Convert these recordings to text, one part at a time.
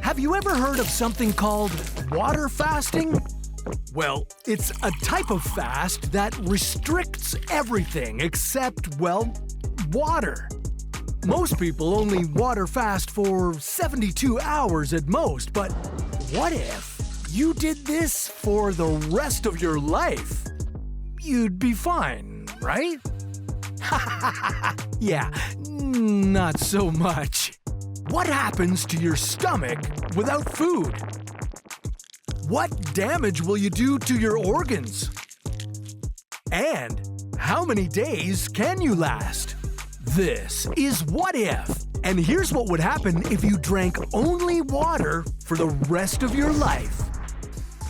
Have you ever heard of something called water fasting? Well, it's a type of fast that restricts everything except, well, water. Most people only water fast for 72 hours at most, but what if you did this for the rest of your life? You'd be fine, right? Yeah, not so much. What happens to your stomach without food? What damage will you do to your organs? And how many days can you last? This is What If, and here's what would happen if you drank only water for the rest of your life.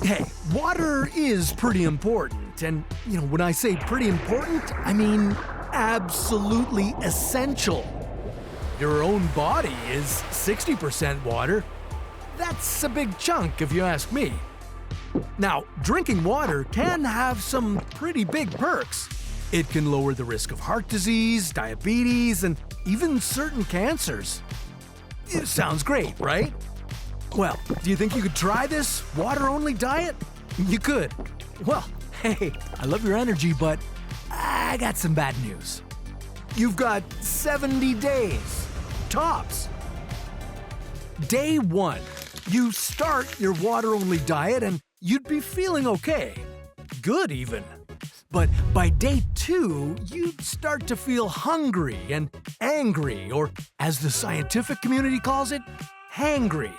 Hey, water is pretty important, and when I say pretty important, I mean absolutely essential. Your own body is 60% water. That's a big chunk if you ask me. Now, drinking water can have some pretty big perks. It can lower the risk of heart disease, diabetes, and even certain cancers. It sounds great, right? Well, do you think you could try this water-only diet? You could. Well, hey, I love your energy, but I got some bad news. You've got 70 days, tops. Day 1, you start your water-only diet and you'd be feeling okay. Good even. But by day 2, you'd start to feel hungry and angry, or as the scientific community calls it, hangry.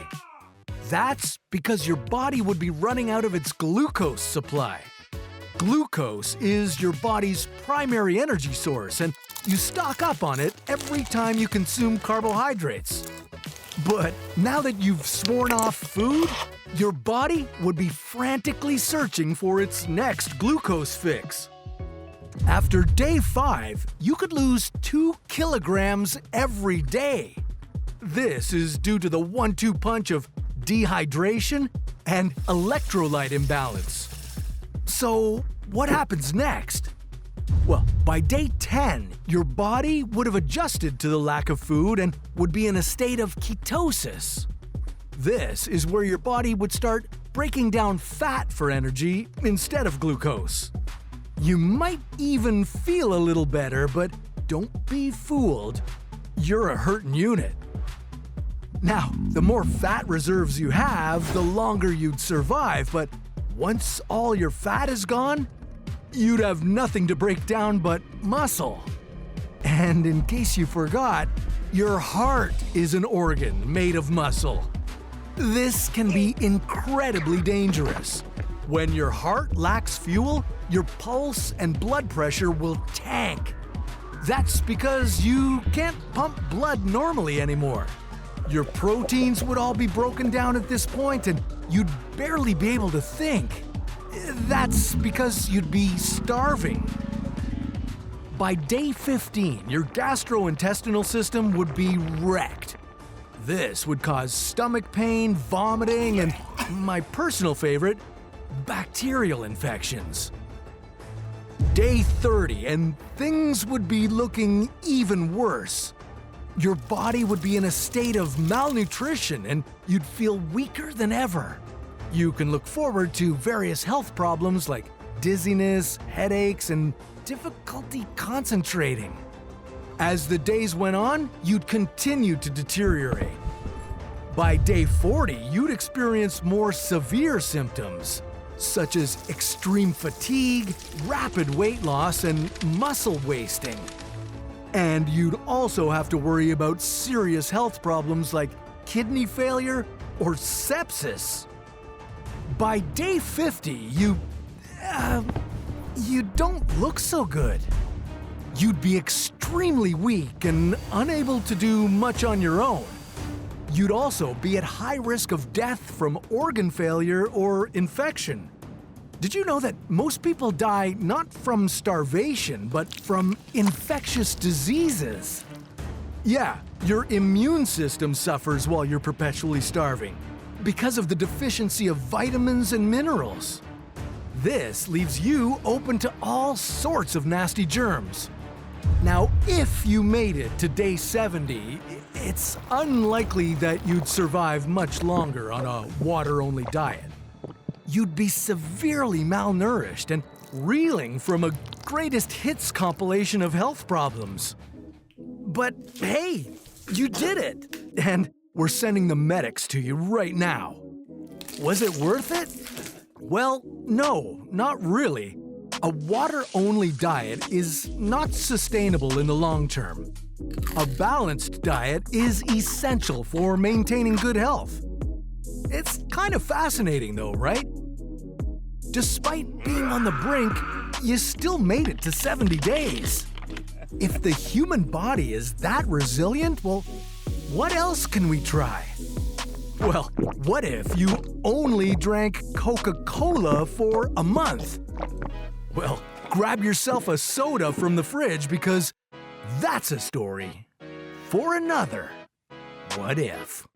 That's because your body would be running out of its glucose supply. Glucose is your body's primary energy source, and you stock up on it every time you consume carbohydrates. But now that you've sworn off food, your body would be frantically searching for its next glucose fix. After day 5, you could lose 2 kilograms every day. This is due to the 1-2 punch of dehydration and electrolyte imbalance. So, what happens next? Well, by day 10, your body would have adjusted to the lack of food and would be in a state of ketosis. This is where your body would start breaking down fat for energy instead of glucose. You might even feel a little better, but don't be fooled. You're a hurting unit. Now, the more fat reserves you have, the longer you'd survive, but once all your fat is gone, you'd have nothing to break down but muscle. And in case you forgot, your heart is an organ made of muscle. This can be incredibly dangerous. When your heart lacks fuel, your pulse and blood pressure will tank. That's because you can't pump blood normally anymore. Your proteins would all be broken down at this point, and you'd barely be able to think. That's because you'd be starving. By day 15, your gastrointestinal system would be wrecked. This would cause stomach pain, vomiting, and my personal favorite, bacterial infections. Day 30, and things would be looking even worse. Your body would be in a state of malnutrition, and you'd feel weaker than ever. You can look forward to various health problems like dizziness, headaches, and difficulty concentrating. As the days went on, you'd continue to deteriorate. By day 40, you'd experience more severe symptoms, such as extreme fatigue, rapid weight loss, and muscle wasting. And you'd also have to worry about serious health problems like kidney failure or sepsis. By day 50, you don't look so good. You'd be extremely weak and unable to do much on your own. You'd also be at high risk of death from organ failure or infection. Did you know that most people die not from starvation, but from infectious diseases? Yeah, your immune system suffers while you're perpetually starving because of the deficiency of vitamins and minerals. This leaves you open to all sorts of nasty germs. Now, if you made it to day 70, it's unlikely that you'd survive much longer on a water-only diet. You'd be severely malnourished and reeling from a greatest hits compilation of health problems. But hey, you did it! And we're sending the medics to you right now. Was it worth it? Well, no, not really. A water-only diet is not sustainable in the long term. A balanced diet is essential for maintaining good health. It's kind of fascinating though, right? Despite being on the brink, you still made it to 70 days. If the human body is that resilient, well, what else can we try? Well, what if you only drank Coca-Cola for a month? Well, grab yourself a soda from the fridge because that's a story for another What If.